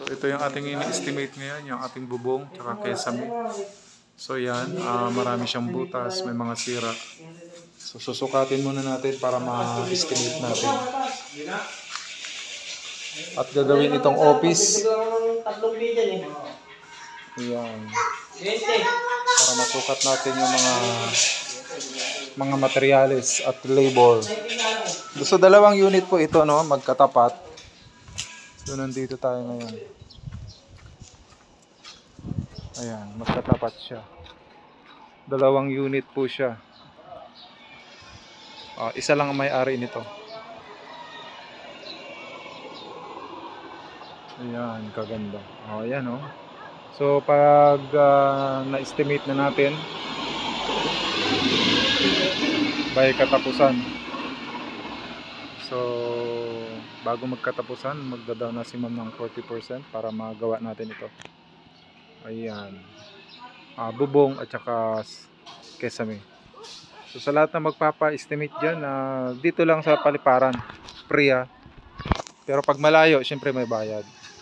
Ito yung ating ini-estimate ngayon, yung ating bubong, tsaka kesame. So yan, marami siyang butas, may mga sira. So susukatin muna natin para ma-estimate natin. At gagawin itong office. Ayan. Para masukat natin yung mga materyales at labor. So dalawang unit po ito, no, magkatapat. So nandito tayo ngayon. Ayan, magkatapat siya. Dalawang unit po siya. Isa lang ang may-ari nito. Ayan, kaganda. Ayan, oh. So pag na-estimate na natin by katapusan. So bago magkatapusan, magdadaw na si ma'am ng 40% para magawa natin ito. Ayan. Bubong at saka kesame. So sa lahat na magpapa-estimate dyan, dito lang sa Paliparan, free. Pero pag malayo, syempre may bayad.